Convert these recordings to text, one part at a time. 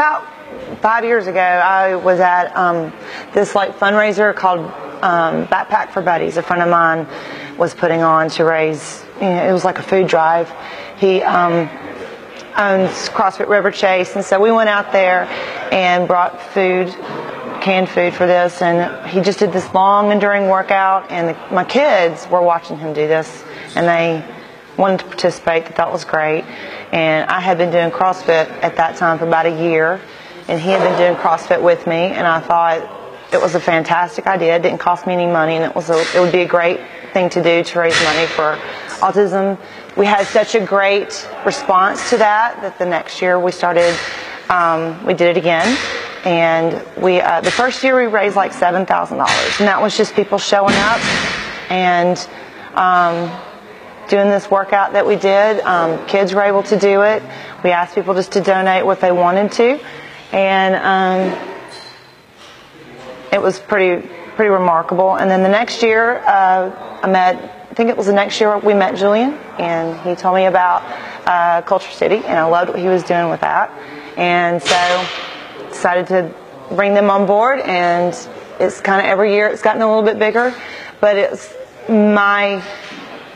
About 5 years ago, I was at this fundraiser called Backpack for Buddies. A friend of mine was putting on to raise, it was like a food drive. He owns CrossFit River Chase, and so we went out there and brought food, canned food for this, and he just did this long enduring workout, and my kids were watching him do this, and they wanted to participate. They thought it was great. And I had been doing CrossFit at that time for about a year, and he had been doing CrossFit with me, and I thought it was a fantastic idea. It didn't cost me any money, and it would be a great thing to do to raise money for autism. We had such a great response to that the next year we started, we did it again. And the first year we raised like $7,000, and that was just people showing up and doing this workout that we did. Kids were able to do it. We asked people just to donate what they wanted to, and it was pretty remarkable. And then the next year, I think it was the next year we met Julian, and he told me about Culture City, and I loved what he was doing with that, and so decided to bring them on board. And it's kind of every year it's gotten a little bit bigger, but it's my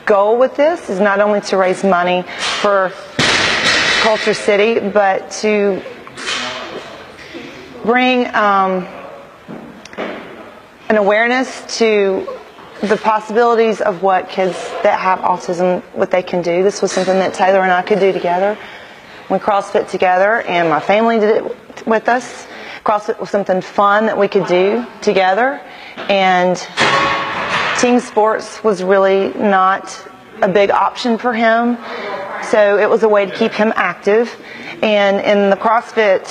goal with this is not only to raise money for Culture City, but to bring an awareness to the possibilities of what kids that have autism, what they can do. This was something that Taylor and I could do together. We CrossFit together, and my family did it with us. CrossFit was something fun that we could do together, and team sports was really not a big option for him, so it was a way to keep him active. And in the CrossFit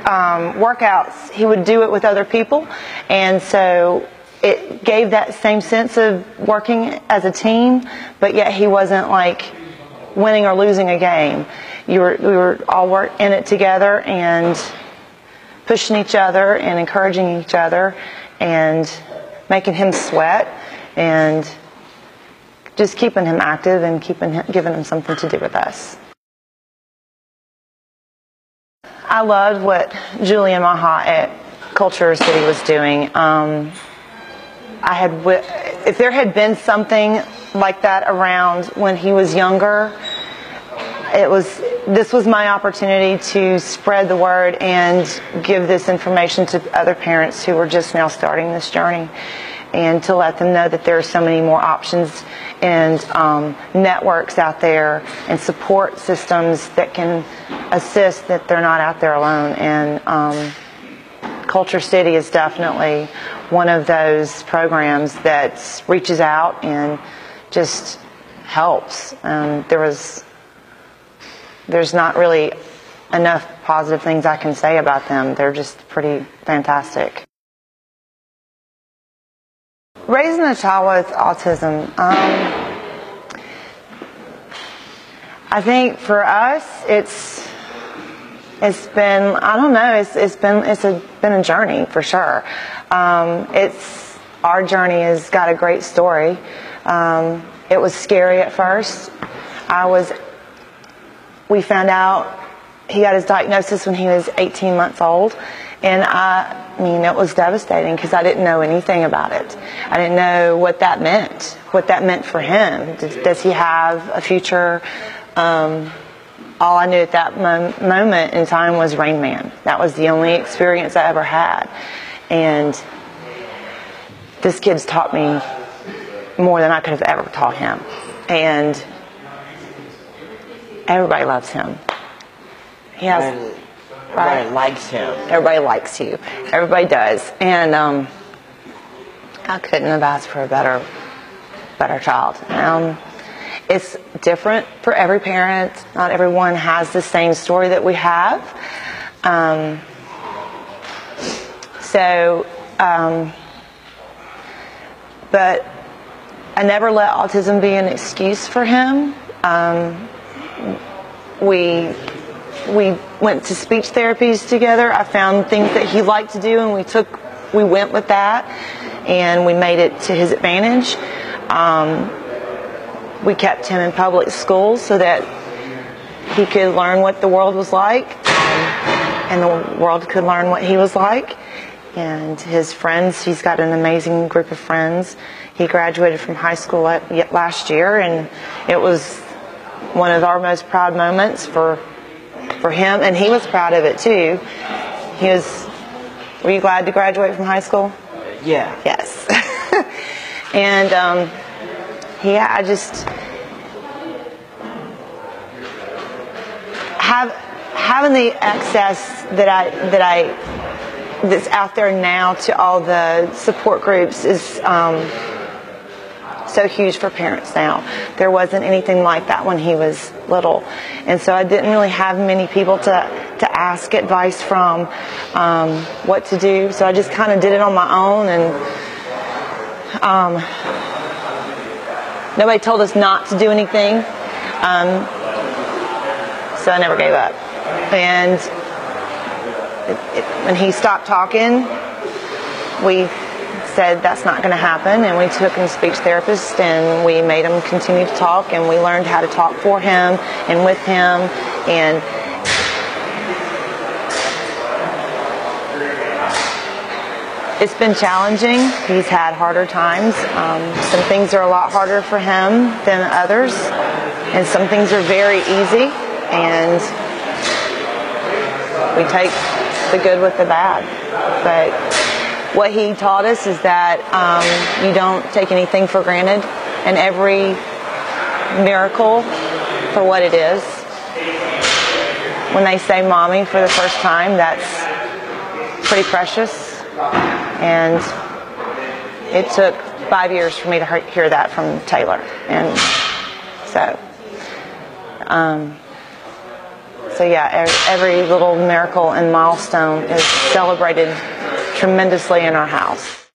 workouts, he would do it with other people, and so it gave that same sense of working as a team, but yet he wasn't like winning or losing a game. We were all in it together and pushing each other and encouraging each other and making him sweat and just keeping him active and giving him something to do with us. I loved what Julian Maha at Culture City was doing. If there had been something like that around when he was younger, this was my opportunity to spread the word and give this information to other parents who were just now starting this journey, and to let them know that there are so many more options and networks out there and support systems that can assist, that they're not out there alone. And Culture City is definitely one of those programs that reaches out and just helps. There's not really enough positive things I can say about them. They're just pretty fantastic. Raising a child with autism, I think for us it's been, I don't know, it's been a journey for sure. Our journey has got a great story. It was scary at first. We found out he got his diagnosis when he was 18 months old, and I mean, it was devastating because I didn't know anything about it. I didn't know what that meant for him. Does he have a future? All I knew at that moment in time was Rain Man. That was the only experience I ever had. And this kid's taught me more than I could have ever taught him. And everybody loves him. Everybody likes him. Everybody likes you. Everybody does. And I couldn't have asked for a better child. It's different for every parent. Not everyone has the same story that we have. But I never let autism be an excuse for him. We went to speech therapies together. I found things that he liked to do, and we went with that, and we made it to his advantage. We kept him in public schools so that he could learn what the world was like. and the world could learn what he was like. And his friends, he's got an amazing group of friends. He graduated from high school last year, and it was one of our most proud moments for him, and he was proud of it too. Were you glad to graduate from high school? Yeah. Yes. And I just having the access that's out there now to all the support groups is so huge for parents now. There wasn't anything like that when he was little, and so I didn't really have many people to ask advice from what to do. So I just kind of did it on my own, and nobody told us not to do anything, so I never gave up. And when he stopped talking, we said that's not going to happen, and we took him to speech therapist, and we made him continue to talk, and we learned how to talk for him and with him. And it's been challenging. He's had harder times. Some things are a lot harder for him than others, and some things are very easy, and we take the good with the bad. But what he taught us is that you don't take anything for granted, and every miracle for what it is. When they say mommy for the first time, that's pretty precious. And it took 5 years for me to hear that from Taylor. And so yeah, every little miracle and milestone is celebrated tremendously in our house.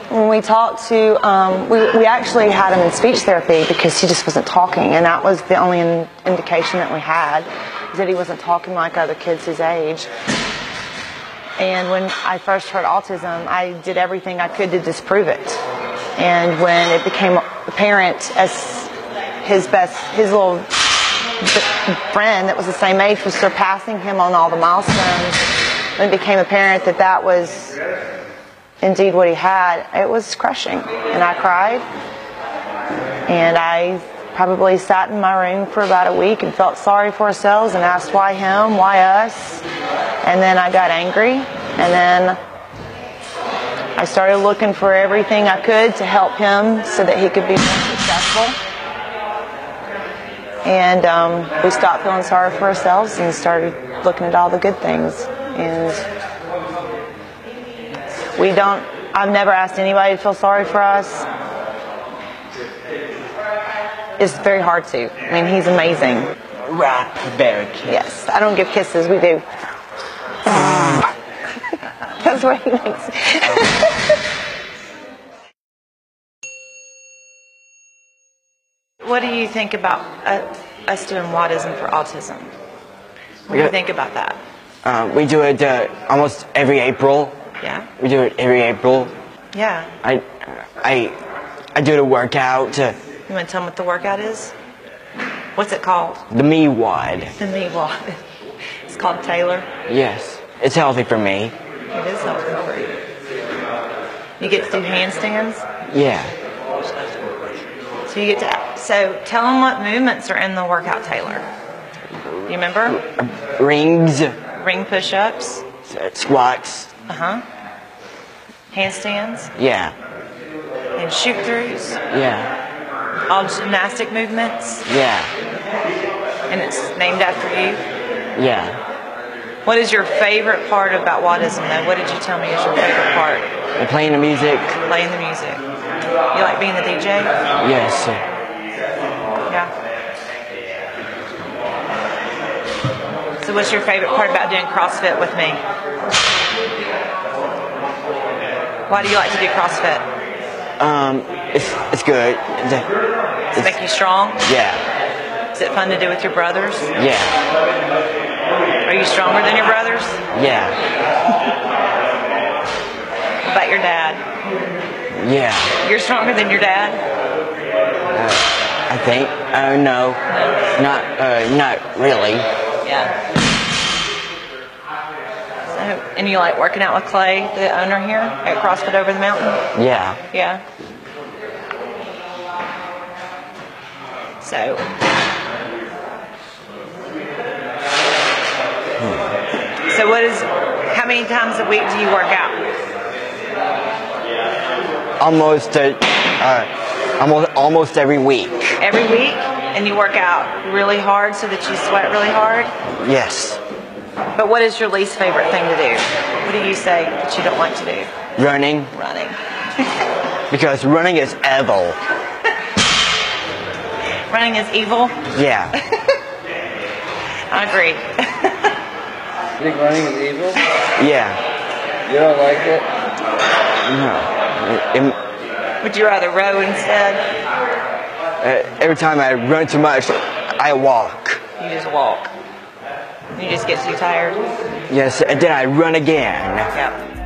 When we talked to, we actually had him in speech therapy because he just wasn't talking, and that was the only indication that we had, is that he wasn't talking like other kids his age. And when I first heard autism, I did everything I could to disprove it. And when it became apparent as his little friend that was the same age was surpassing him on all the milestones, when it became apparent that that was indeed what he had, it was crushing. And I cried, and I probably sat in my room for about a week and felt sorry for ourselves and asked why him, why us. And then I got angry, and then I started looking for everything I could to help him so that he could be more successful. And we stopped feeling sorry for ourselves and started looking at all the good things. And I've never asked anybody to feel sorry for us. It's very hard to. I mean, he's amazing. Rap bear kiss. Yes, I don't give kisses, we do. That's what he makes. What do you think about us doing WODism for autism? What do you think about that? We do it almost every April. Yeah? We do it every April. Yeah. I do the workout. You want to tell them what the workout is? What's it called? The me WOD. The me WOD. It's called Taylor. Yes. It's healthy for me. It is healthy for you. You get to do handstands? Yeah. So tell them what movements are in the workout, Taylor. You remember? Rings. Ring push-ups. Squats. Handstands. Yeah. And shoot-throughs. Yeah. All gymnastic movements. Yeah. And it's named after you. Yeah. What is your favorite part about WODism, though? What did you tell me is your favorite part? Playing the music. Playing the music. You like being the DJ? Yes. Yeah. So what's your favorite part about doing CrossFit with me? Why do you like to do CrossFit? It's good. Does it make you strong? Yeah. Is it fun to do with your brothers? Yeah. Are you stronger than your brothers? Yeah. What about your dad? Yeah. You're stronger than your dad? I think. No. Not really. Yeah. So, and you like working out with Clay, the owner here at CrossFit Over the Mountain? Yeah. Yeah. So. So how many times a week do you work out? Almost every week. Every week? And you work out really hard so that you sweat really hard? Yes. But what is your least favorite thing to do? What do you say that you don't like to do? Running. Running. Because running is evil. Running is evil? Yeah. I agree. You think running is evil? Yeah. You don't like it? No. Would you rather row instead? Every time I run too much, I walk. You just walk. You just get too tired? Yes, and then I run again. Yep.